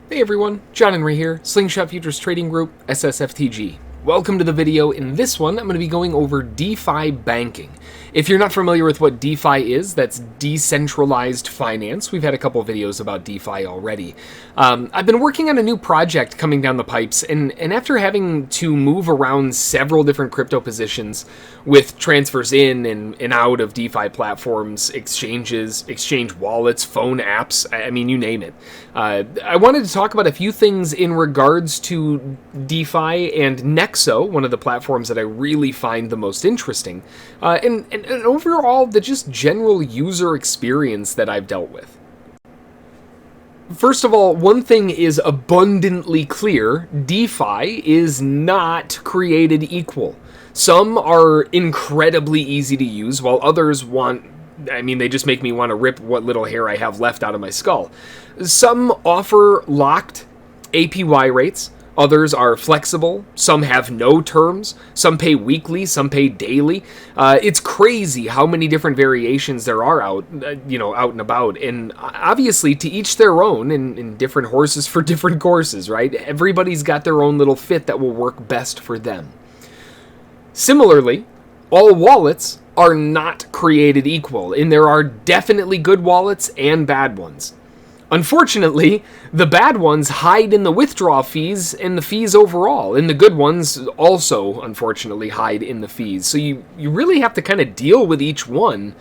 Hey everyone, John and Ray here, Slingshot Futures Trading Group, SSFTG. Welcome to the video. In this one, I'm going to be going over DeFi banking. If you're not familiar with what DeFi is, that's decentralized finance. We've had a couple videos about DeFi already. I've been working on a new project coming down the pipes, and after having to move around several different crypto positions with transfers in and out of DeFi platforms, exchanges, exchange wallets, phone apps, I mean, you name it. I wanted to talk about a few things in regards to DeFi and NEXO, one of the platforms that I really find the most interesting, and overall the just general user experience that I've dealt with. First of all, one thing is abundantly clear: DeFi is not created equal. Some are incredibly easy to use, while others they just make me want to rip what little hair I have left out of my skull. Some offer locked APY rates, others are flexible, some have no terms, some pay weekly, some pay daily. It's crazy how many different variations there are out and about, and obviously to each their own, and different horses for different courses, right? Everybody's got their own little fit that will work best for them. Similarly, all wallets are not created equal, and there are definitely good wallets and bad ones. Unfortunately, the bad ones hide in the withdrawal fees and the fees overall, and the good ones also, unfortunately, hide in the fees. So you really have to kind of deal with each one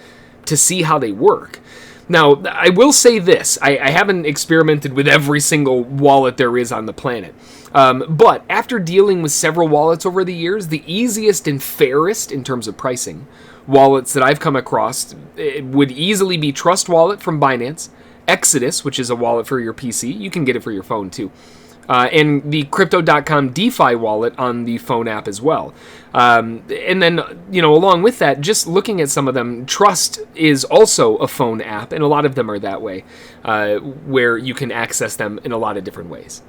to see how they work. Now, I will say this. I haven't experimented with every single wallet there is on the planet. But after dealing with several wallets over the years, the easiest and fairest in terms of pricing wallets that I've come across would easily be Trust Wallet from Binance, Exodus, which is a wallet for your PC. You can get it for your phone too. And the Crypto.com DeFi wallet on the phone app as well. And then, along with that, just looking at some of them, Trust is also a phone app, and a lot of them are that way, where you can access them in a lot of different ways.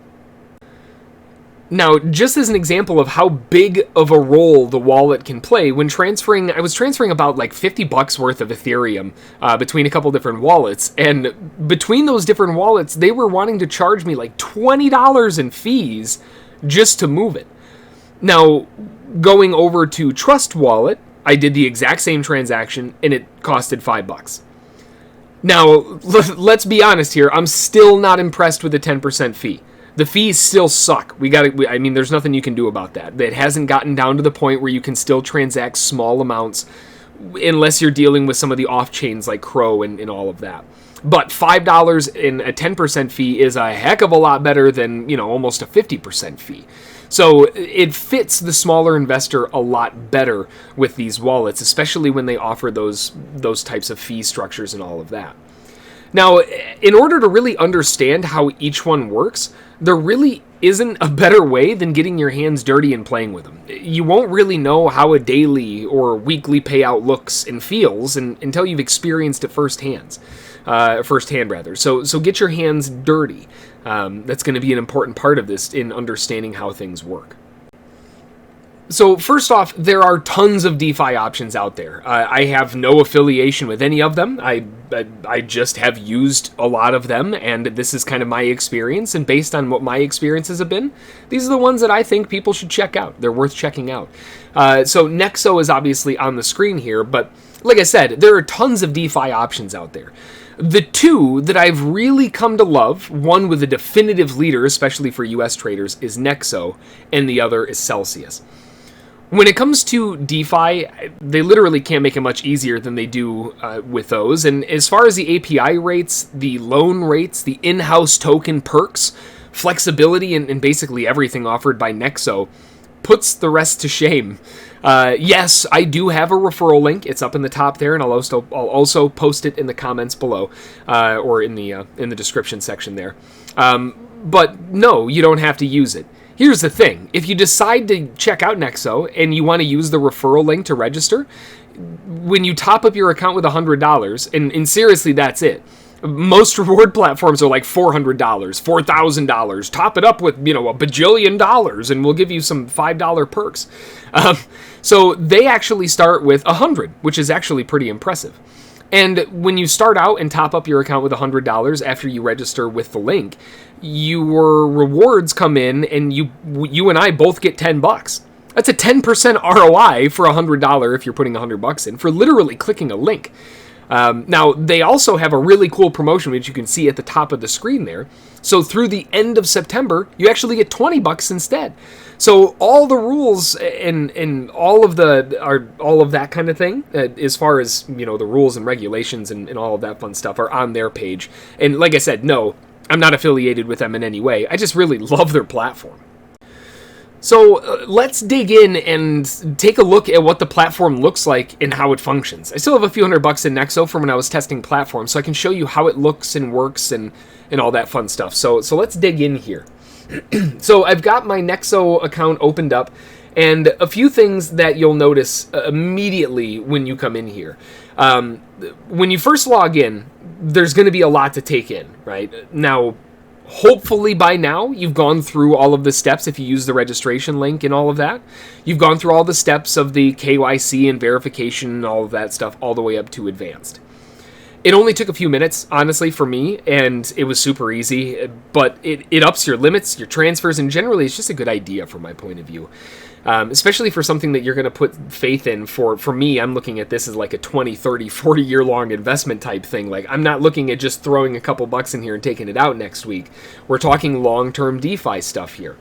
Now, just as an example of how big of a role the wallet can play, when transferring, I was transferring about like $50 worth of Ethereum between a couple different wallets, and between those different wallets, they were wanting to charge me like $20 in fees just to move it. Now, going over to Trust Wallet, I did the exact same transaction, and it costed $5. Now, let's be honest here, I'm still not impressed with the 10% fee. The fees still suck. There's nothing you can do about that. It hasn't gotten down to the point where you can still transact small amounts unless you're dealing with some of the off-chains like Crow and all of that. But $5 in a 10% fee is a heck of a lot better than, almost a 50% fee. So it fits the smaller investor a lot better with these wallets, especially when they offer those types of fee structures and all of that. Now, in order to really understand how each one works, there really isn't a better way than getting your hands dirty and playing with them. You won't really know how a daily or weekly payout looks and feels until you've experienced it firsthand. So get your hands dirty. That's going to be an important part of this in understanding how things work. So first off, there are tons of DeFi options out there. I have no affiliation with any of them. I just have used a lot of them, and this is kind of my experience. And based on what my experiences have been, these are the ones that I think people should check out. They're worth checking out. So NEXO is obviously on the screen here, but like I said, there are tons of DeFi options out there. The two that I've really come to love, one with a definitive leader, especially for US traders, is NEXO, and the other is Celsius. When it comes to DeFi, they literally can't make it much easier than they do with those. And as far as the API rates, the loan rates, the in-house token perks, flexibility, and basically everything offered by NEXO puts the rest to shame. Yes, I do have a referral link. It's up in the top there, and I'll also post it in the comments below, or in the description section there. But no, you don't have to use it. Here's the thing. If you decide to check out NEXO and you want to use the referral link to register, when you top up your account with $100, and seriously, that's it. Most reward platforms are like $400, $4,000. Top it up with, a bajillion dollars, and we'll give you some $5 perks. So they actually start with $100, which is actually pretty impressive. And when you start out and top up your account with $100 after you register with the link, your rewards come in and you and I both get $10. That's a 10% ROI for $100 if you're putting $100 in for literally clicking a link. Now, they also have a really cool promotion, which you can see at the top of the screen there. So through the end of September, you actually get $20 instead. So all the rules and all of that kind of thing, as far as the rules and regulations and all of that fun stuff, are on their page. And like I said, no, I'm not affiliated with them in any way. I just really love their platform. So let's dig in and take a look at what the platform looks like and how it functions. I still have a few $100 in NEXO from when I was testing platforms, so I can show you how it looks and works and all that fun stuff. So let's dig in here. So I've got my NEXO account opened up, and a few things that you'll notice immediately when you come in here. When you first log in, there's going to be a lot to take in, right? Now, hopefully by now you've gone through all of the steps if you use the registration link and all of that. You've gone through all the steps of the KYC and verification and all of that stuff all the way up to advanced. It only took a few minutes, honestly, for me, and it was super easy, but it ups your limits, your transfers, and generally it's just a good idea from my point of view. Especially for something that you're going to put faith in. For me, I'm looking at this as like a 20, 30, 40 year long investment type thing. Like, I'm not looking at just throwing a couple bucks in here and taking it out next week. We're talking long-term DeFi stuff here.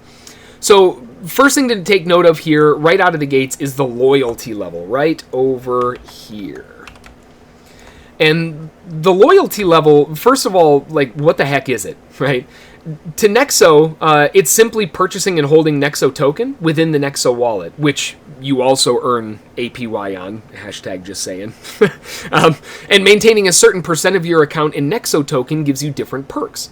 So first thing to take note of here, right out of the gates, is the loyalty level, right over here. And the loyalty level, first of all, like, what the heck is it, right? To NEXO, it's simply purchasing and holding NEXO token within the NEXO wallet, which you also earn APY on, hashtag just saying. And maintaining a certain percent of your account in NEXO token gives you different perks.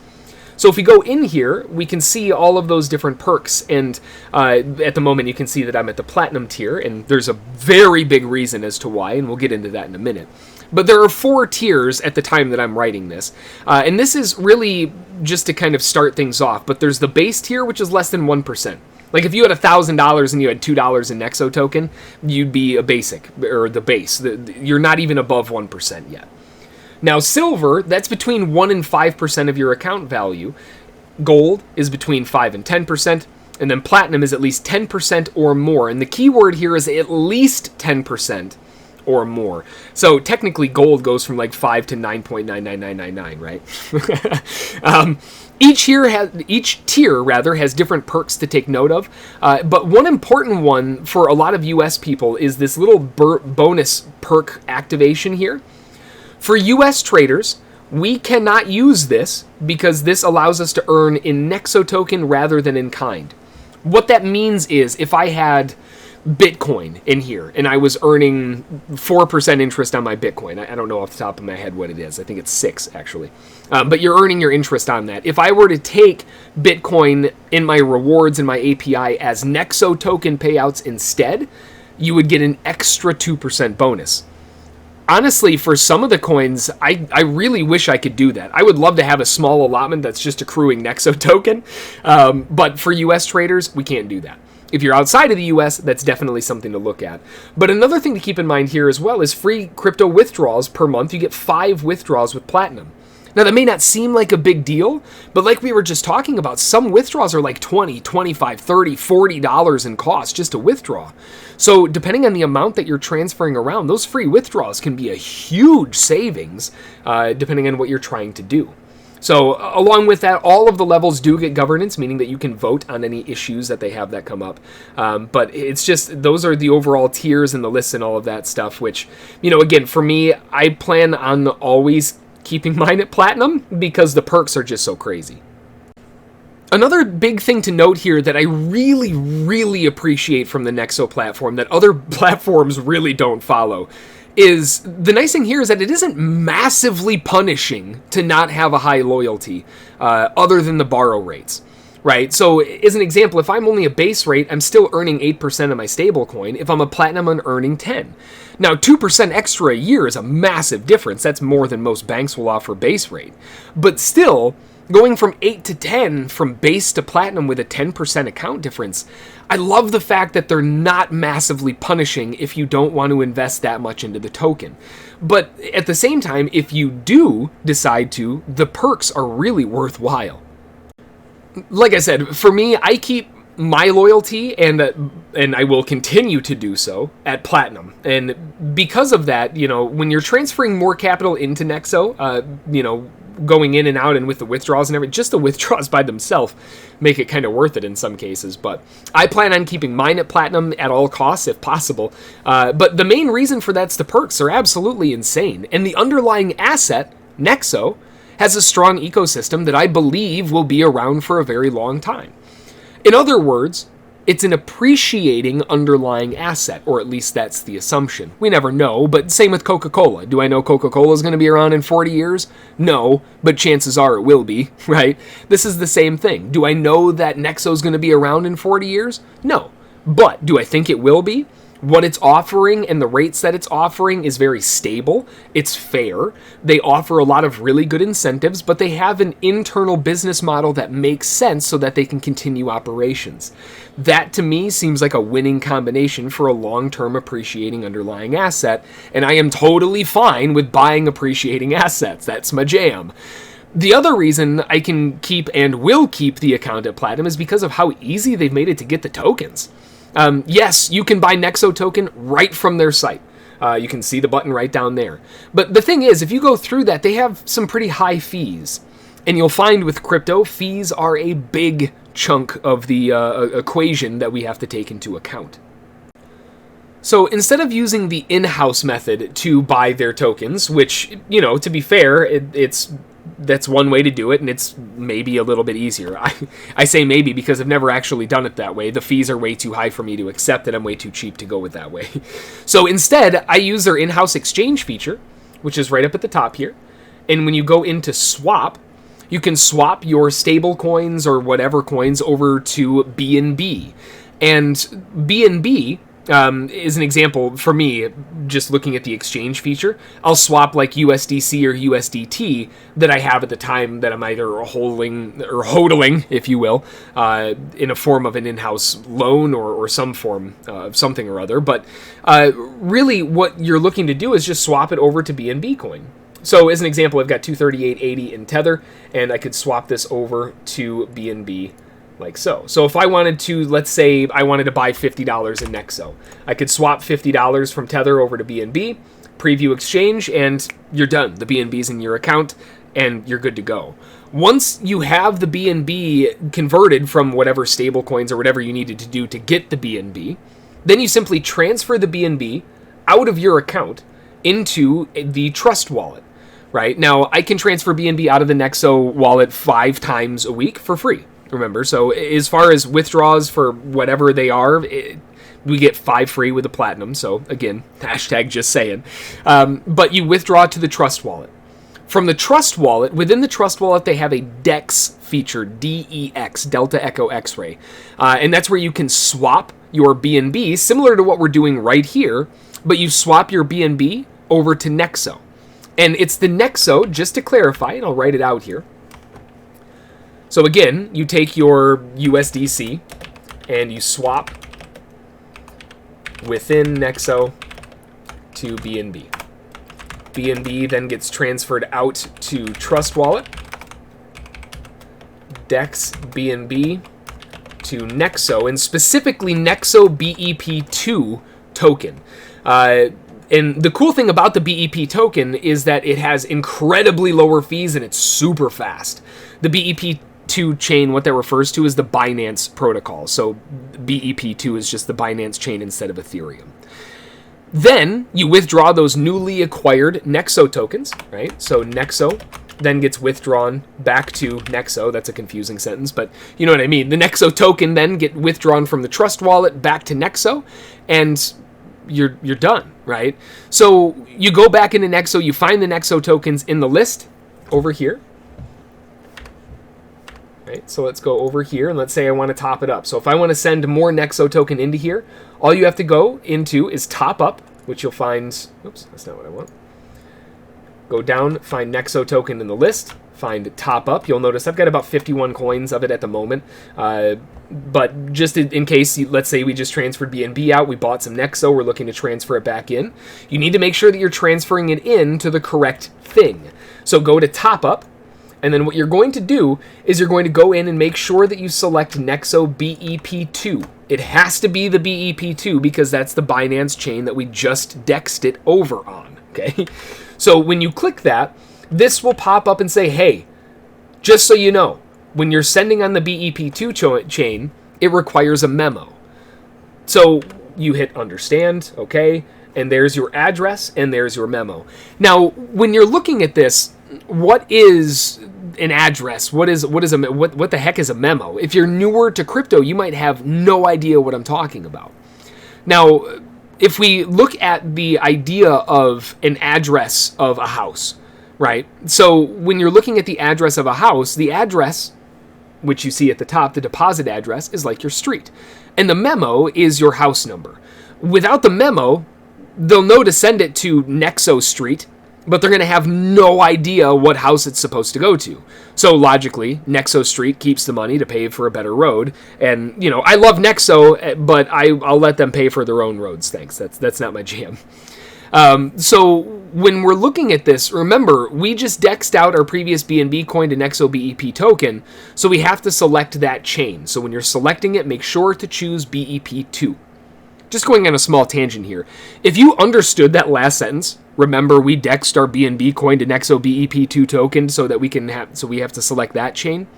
So if we go in here, we can see all of those different perks, and at the moment you can see that I'm at the platinum tier, and there's a very big reason as to why, and we'll get into that in a minute. But there are 4 tiers at the time that I'm writing this, and this is really just to kind of start things off, but there's the base tier, which is less than 1%. Like, if you had $1,000 and you had $2 in NEXO token, you'd be a basic, or the base. You're not even above 1% yet. Now, silver, that's between 1 and 5% of your account value. Gold is between 5 and 10%, and then platinum is at least 10% or more. And the key word here is at least 10% or more. So technically gold goes from like 5 to 9.99999, right? Each tier has different perks to take note of. But one important one for a lot of US people is this little bonus perk activation here. For US traders, we cannot use this because this allows us to earn in NEXO token rather than in kind. What that means is if I had Bitcoin in here and I was earning 4% interest on my Bitcoin, I don't know off the top of my head what it is. I think it's 6 actually. But you're earning your interest on that. If I were to take Bitcoin in my rewards and my API as NEXO token payouts instead, you would get an extra 2% bonus. Honestly, for some of the coins, I really wish I could do that. I would love to have a small allotment that's just accruing NEXO token, but for US traders, we can't do that. If you're outside of the US, that's definitely something to look at. But another thing to keep in mind here as well is free crypto withdrawals per month. You get 5 withdrawals with Platinum. Now, that may not seem like a big deal, but like we were just talking about, some withdrawals are like $20, $25, $30, $40 in cost just to withdraw. So depending on the amount that you're transferring around, those free withdrawals can be a huge savings depending on what you're trying to do. So along with that, all of the levels do get governance, meaning that you can vote on any issues that they have that come up. But it's just, those are the overall tiers and the lists and all of that stuff, which, again, for me, I plan on always keeping mine at platinum because the perks are just so crazy. Another big thing to note here that I really, really appreciate from the NEXO platform that other platforms really don't follow is the nice thing here is that it isn't massively punishing to not have a high loyalty other than the borrow rates, right? So as an example, if I'm only a base rate, I'm still earning 8% of my stablecoin. If I'm a platinum, I'm earning 10. Now, 2% extra a year is a massive difference. That's more than most banks will offer base rate. But still, Going from 8 to 10, from base to platinum with a 10% account difference, I love the fact that they're not massively punishing if you don't want to invest that much into the token. But at the same time, if you do decide to, the perks are really worthwhile. Like I said, for me, I keep my loyalty, and I will continue to do so, at platinum. And because of that, you know, when you're transferring more capital into NEXO, you know, going in and out and with the withdrawals and everything, just the withdrawals by themselves make it kind of worth it in some cases. But I plan on keeping mine at platinum at all costs if possible. But the main reason for that's the perks are absolutely insane. And the underlying asset, NEXO, has a strong ecosystem that I believe will be around for a very long time. In other words, it's an appreciating underlying asset, or at least that's the assumption. We never know, but same with Coca-Cola. Do I know Coca-Cola is going to be around in 40 years? No, but chances are it will be, right? This is the same thing. Do I know that NEXO is going to be around in 40 years? No, but do I think it will be? What it's offering and the rates that it's offering is very stable. It's fair. They offer a lot of really good incentives, but they have an internal business model that makes sense so that they can continue operations. That, to me, seems like a winning combination for a long-term appreciating underlying asset, and I am totally fine with buying appreciating assets. That's my jam. The other reason I can keep and will keep the account at Platinum is because of how easy they've made it to get the tokens. Yes, you can buy NEXO token right from their site. You can see the button right down there. But the thing is, if you go through that, they have some pretty high fees. And you'll find with crypto, fees are a big chunk of the equation that we have to take into account. So instead of using the in-house method to buy their tokens, which, you know, to be fair, that's one way to do it, and it's maybe a little bit easier. I say maybe because I've never actually done it that way. The fees are way too high for me to accept, and I'm way too cheap to go with that way. So instead, I use their in-house exchange feature, which is right up at the top here. And when you go into swap, you can swap your stable coins or whatever coins over to BNB. And BNB is an example for me, just looking at the exchange feature. I'll swap like USDC or USDT that I have at the time that I'm either holding or hodling, if you will, in a form of an in-house loan or some form of something or other. But really what you're looking to do is just swap it over to BNB coin. So as an example, I've got 238.80 in Tether, and I could swap this over to BNB like so. So if I wanted to, let's say I wanted to buy $50 in NEXO, I could swap $50 from Tether over to BNB, preview exchange, and you're done. The BNB's in your account, and you're good to go. Once you have the BNB converted from whatever stable coins or whatever you needed to do to get the BNB, then you simply transfer the BNB out of your account into the Trust wallet. Right? Now, I can transfer BNB out of the NEXO wallet 5 times a week for free. Remember, so as far as withdrawals for whatever they are, we get 5 free with the Platinum. So again, hashtag just saying. But you withdraw to the Trust wallet. From the Trust wallet, within the Trust wallet, they have a DEX feature, DEX, Delta Echo X-Ray. And that's where you can swap your BNB, similar to what we're doing right here, but you swap your BNB over to NEXO. And it's the NEXO, just to clarify, and I'll write it out here. So again, you take your USDC and you swap within NEXO to BNB. BNB then gets transferred out to Trust Wallet. DEX BNB to NEXO, and specifically NEXO BEP2 token. And the cool thing about the BEP token is that it has incredibly lower fees and it's super fast. The BEP2 chain, what that refers to is the Binance protocol. So BEP2 is just the Binance chain instead of Ethereum. Then you withdraw those newly acquired NEXO tokens, right? So NEXO then gets withdrawn back to NEXO. That's a confusing sentence, but you know what I mean. The NEXO token then get withdrawn from the Trust wallet back to NEXO, and you're done, right? So you go back into NEXO, you find the NEXO tokens in the list over here. Right, so let's go over here, and let's say I want to top it up. So if I want to send more NEXO token into here, all you have to go into is top up, which you'll find, oops, that's not what I want. Go down, find NEXO token in the list, find top up. You'll notice I've got about 51 coins of it at the moment. But just in case, let's say we just transferred BNB out, we bought some NEXO, we're looking to transfer it back in. You need to make sure that you're transferring it in to the correct thing. So go to top up, and then what you're going to do is you're going to go in and make sure that you select NEXO BEP2. It has to be the BEP2 because that's the Binance chain that we just dexed it over on, okay? So when you click that, this will pop up and say, hey, just so you know, when you're sending on the BEP2 chain, it requires a memo. So you hit understand, okay, and there's your address and there's your memo. Now, when you're looking at this, what is an address? What the heck is a memo? If you're newer to crypto, you might have no idea what I'm talking about. Now, if we look at the idea of an address of a house, right? So when you're looking at the address of a house, the address, which you see at the top, the deposit address, is like your street. And the memo is your house number. Without the memo, they'll know to send it to NEXO Street, but they're going to have no idea what house it's supposed to go to. So logically, NEXO Street keeps the money to pay for a better road. And, you know, I love NEXO, but I'll let them pay for their own roads, thanks. That's not my jam. So when we're looking at this, remember, we just dexed out our previous BNB coin to NEXO BEP token, so we have to select that chain. So when you're selecting it, make sure to choose BEP2. Just going on a small tangent here. If you understood that last sentence, remember we dexed our BNB coin to NEXO BEP2 token so that we have to select that chain.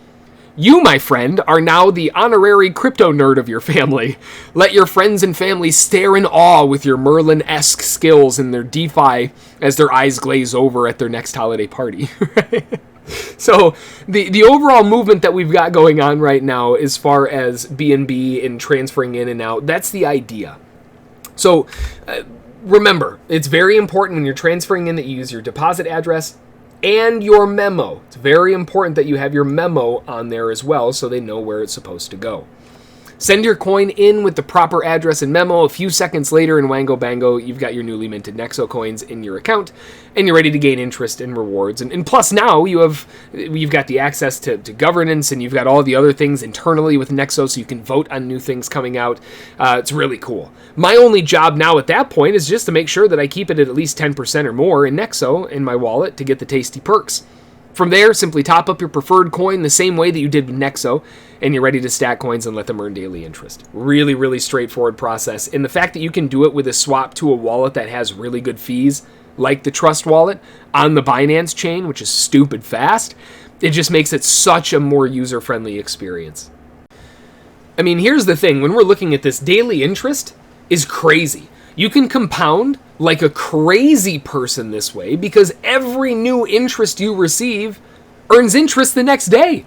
You, my friend, are now the honorary crypto nerd of your family. Let your friends and family stare in awe with your Merlin-esque skills and their DeFi as their eyes glaze over at their next holiday party. So the overall movement that we've got going on right now as far as BNB and transferring in and out, that's the idea. So remember, it's very important when you're transferring in that you use your deposit address and your memo. It's very important that you have your memo on there as well so they know where it's supposed to go. Send your coin in with the proper address and memo. A few seconds later in Wango Bango, you've got your newly minted NEXO coins in your account, and you're ready to gain interest and rewards. And plus now you've got the access to governance, and you've got all the other things internally with NEXO, so you can vote on new things coming out. It's really cool. My only job now at that point is just to make sure that I keep it at least 10% or more in NEXO in my wallet to get the tasty perks. From there, simply top up your preferred coin the same way that you did with NEXO, and you're ready to stack coins and let them earn daily interest. Really, really straightforward process. And the fact that you can do it with a swap to a wallet that has really good fees, like the Trust wallet, on the Binance chain, which is stupid fast, it just makes it such a more user-friendly experience. I mean, here's the thing. When we're looking at this, daily interest is crazy. You can compound like a crazy person this way because every new interest you receive earns interest the next day.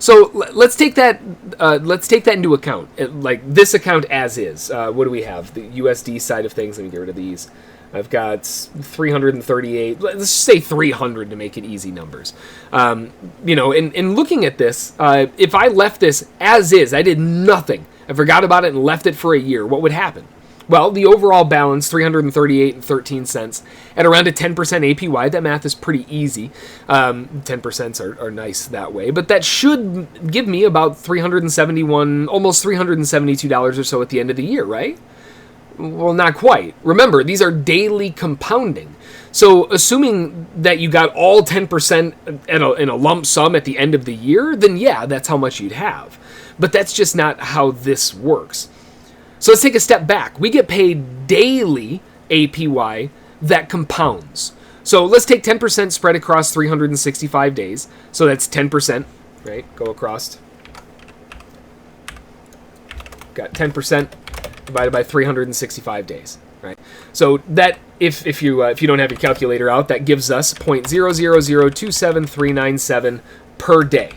So let's take that into account. Like this account as is. What do we have? The USD side of things. Let me get rid of these. I've got 338. Let's just say 300 to make it easy numbers. You know, in looking at this, if I left this as is, I did nothing. I forgot about it and left it for a year. What would happen? Well, the overall balance, 338.13 cents, at around a 10% APY. That math is pretty easy. 10% are nice that way, but that should give me about almost $372 or so at the end of the year, right? Well, not quite. Remember, these are daily compounding. So assuming that you got all 10% in a lump sum at the end of the year, then yeah, that's how much you'd have. But that's just not how this works. So let's take a step back. We get paid daily APY that compounds. So let's take 10% spread across 365 days. So that's 10%, right? Go across. Got 10% divided by 365 days, right? So that, if you don't have your calculator out, that gives us 0.00027,397 per day.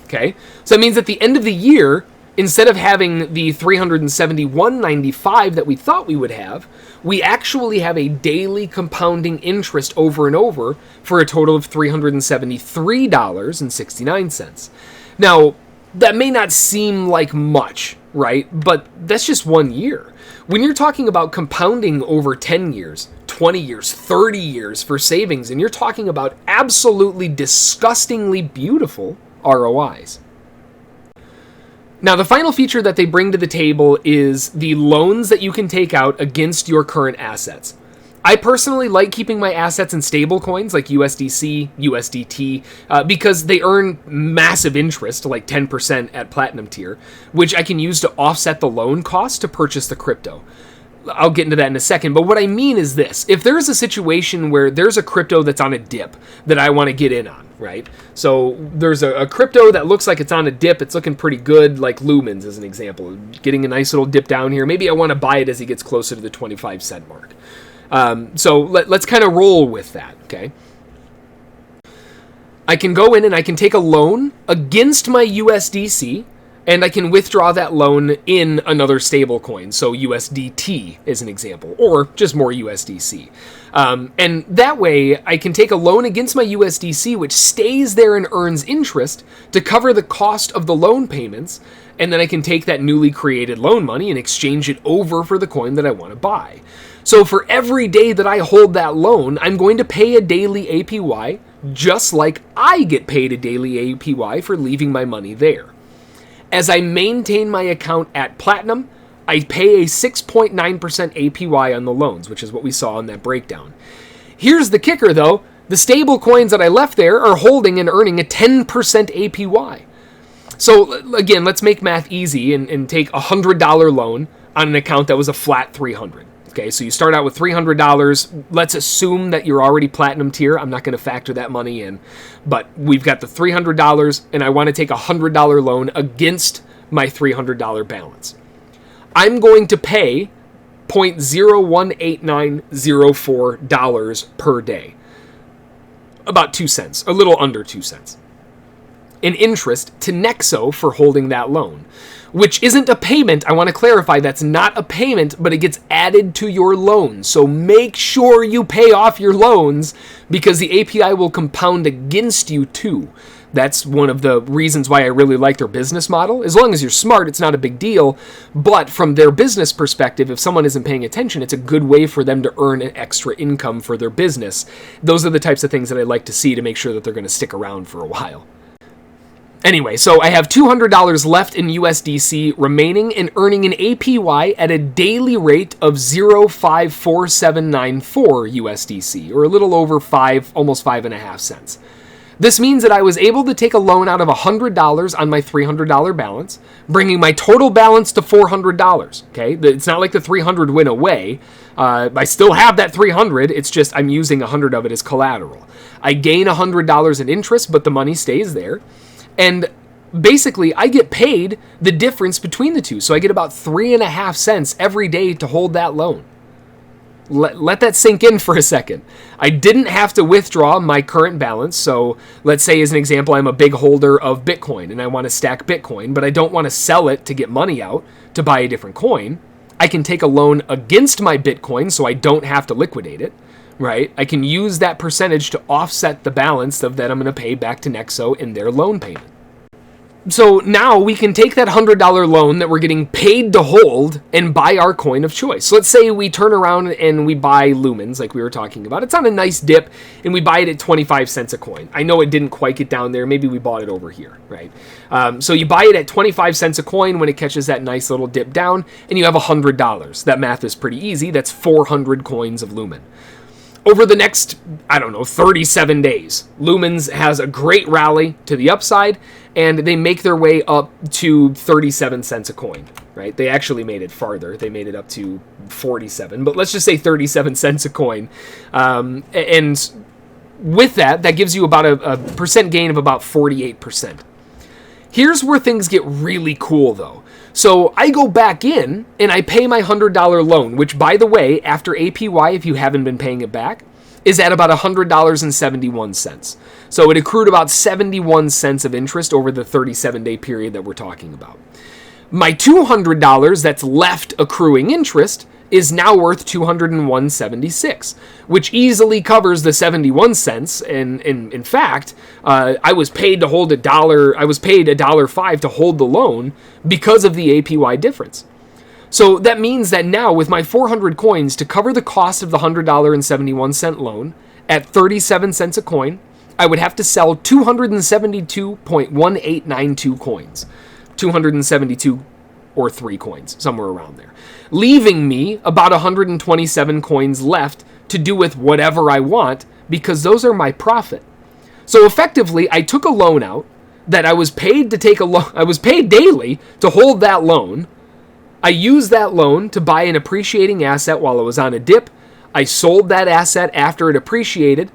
Okay? So that means at the end of the year, instead of having the 371.95 that we thought we would have, we actually have a daily compounding interest over and over for a total of $373.69. Now, that may not seem like much, right? But that's just 1 year. When you're talking about compounding over 10 years, 20 years, 30 years for savings, and you're talking about absolutely disgustingly beautiful ROIs. Now, the final feature that they bring to the table is the loans that you can take out against your current assets. I personally like keeping my assets in stable coins like USDC, USDT, because they earn massive interest, like 10% at platinum tier, which I can use to offset the loan cost to purchase the crypto. I'll get into that in a second, but what I mean is this. If there's a situation where there's a crypto that's on a dip that I want to get in on, right? So there's a crypto that looks like it's on a dip, it's looking pretty good, like Lumens as an example, getting a nice little dip down here. Maybe I want to buy it as it gets closer to the 25 cent mark. So let's kind of roll with that, okay? I can go in and I can take a loan against my USDC, and I can withdraw that loan in another stable coin, so USDT is an example, or just more USDC. And that way, I can take a loan against my USDC, which stays there and earns interest to cover the cost of the loan payments, and then I can take that newly created loan money and exchange it over for the coin that I want to buy. So for every day that I hold that loan, I'm going to pay a daily APY, just like I get paid a daily APY for leaving my money there. As I maintain my account at Platinum, I pay a 6.9% APY on the loans, which is what we saw in that breakdown. Here's the kicker, though. The stable coins that I left there are holding and earning a 10% APY. So, again, let's make math easy and take a $100 loan on an account that was a flat $300. Okay, so you start out with $300. Let's assume that you're already platinum tier. I'm not going to factor that money in. But we've got the $300, and I want to take a $100 loan against my $300 balance. I'm going to pay $0.018904 per day. About 2 cents, a little under 2 cents. In interest to NEXO for holding that loan, which isn't a payment. I want to clarify, that's not a payment, but it gets added to your loan. So make sure you pay off your loans because the API will compound against you too. That's one of the reasons why I really like their business model. As long as you're smart, it's not a big deal. But from their business perspective, if someone isn't paying attention, it's a good way for them to earn an extra income for their business. Those are the types of things that I like to see to make sure that they're going to stick around for a while. Anyway, so I have $200 left in USDC remaining and earning an APY at a daily rate of 0.54794 USDC, or a little over 5, almost 5.5 cents. This means that I was able to take a loan out of $100 on my $300 balance, bringing my total balance to $400, okay? It's not like the 300 went away. I still have that 300, it's just I'm using 100 of it as collateral. I gain $100 in interest, but the money stays there. And basically, I get paid the difference between the two. So I get about 3.5 cents every day to hold that loan. Let that sink in for a second. I didn't have to withdraw my current balance. So let's say, as an example, I'm a big holder of Bitcoin and I want to stack Bitcoin, but I don't want to sell it to get money out to buy a different coin. I can take a loan against my Bitcoin so I don't have to liquidate it. Right? I can use that percentage to offset the balance of that I'm going to pay back to NEXO in their loan payment. So now we can take that $100 loan that we're getting paid to hold and buy our coin of choice. So let's say we turn around and we buy Lumens, like we were talking about. It's on a nice dip, and we buy it at 25 cents a coin. I know it didn't quite get down there. Maybe we bought it over here, right? So you buy it at 25 cents a coin when it catches that nice little dip down, and you have $100. That math is pretty easy. That's 400 coins of Lumen. Over the next, 37 days, Lumens has a great rally to the upside, and they make their way up to 37 cents a coin, right? They actually made it farther. They made it up to 47, but let's just say 37 cents a coin. And with that gives you about a percent gain of about 48%. Here's where things get really cool, though. So I go back in and I pay my $100 loan, which, by the way, after APY, if you haven't been paying it back, is at about $100.71. So it accrued about 71 cents of interest over the 37-day period that we're talking about. My $200 that's left accruing interest is now worth $201.76, which easily covers the 71 cents. And in fact, I was paid to hold $1. I was paid $1.05 to hold the loan because of the APY difference. So that means that now with my 400 coins, to cover the cost of the $100.71 loan at 37 cents a coin, I would have to sell 272.1892 coins. 272 or 3 coins, somewhere around there. Leaving me about 127 coins left to do with whatever I want, because those are my profit. So effectively, I took a loan out that I was paid to take a loan. I was paid daily to hold that loan. I used that loan to buy an appreciating asset while it was on a dip. I sold that asset after it appreciated.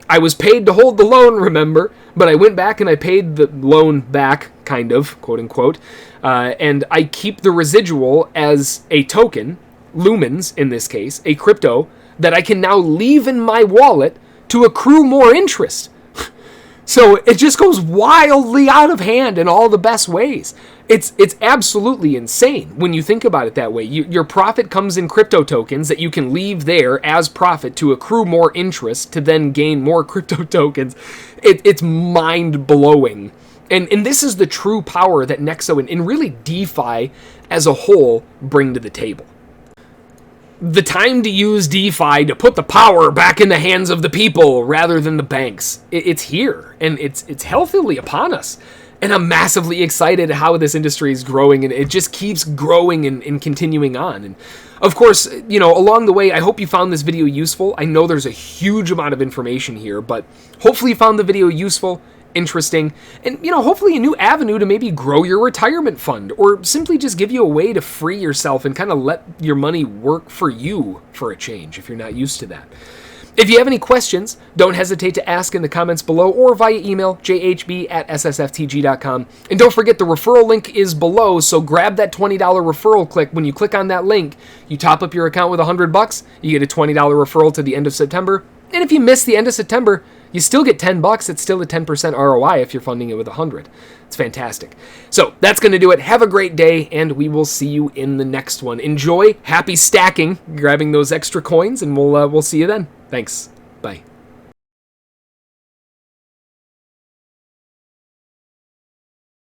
I was paid to hold the loan, remember, but I went back and I paid the loan back, kind of, quote unquote, and I keep the residual as a token, lumens in this case, a crypto, that I can now leave in my wallet to accrue more interest. So it just goes wildly out of hand in all the best ways. It's absolutely insane when you think about it that way. Your profit comes in crypto tokens that you can leave there as profit to accrue more interest to then gain more crypto tokens. It's mind-blowing. And this is the true power that NEXO and really DeFi as a whole bring to the table. The time to use DeFi to put the power back in the hands of the people rather than the banks. It's here, and it's healthily upon us. And I'm massively excited at how this industry is growing, and it just keeps growing and continuing on. And of course, you know, along the way, I hope you found this video useful. I know there's a huge amount of information here, but hopefully you found the video useful, interesting, and, you know, hopefully a new avenue to maybe grow your retirement fund, or simply just give you a way to free yourself and kind of let your money work for you for a change if you're not used to that. If you have any questions, don't hesitate to ask in the comments below or via email, jhb@ssftg.com. And don't forget, the referral link is below, so grab that $20 referral click. When you click on that link, you top up your account with $100, you get a $20 referral to the end of September. And if you miss the end of September, you still get $10. It's still a 10% ROI if you're funding it with $100. It's fantastic. So that's going to do it. Have a great day, and we will see you in the next one. Enjoy. Happy stacking, grabbing those extra coins, and we'll see you then. Thanks. Bye.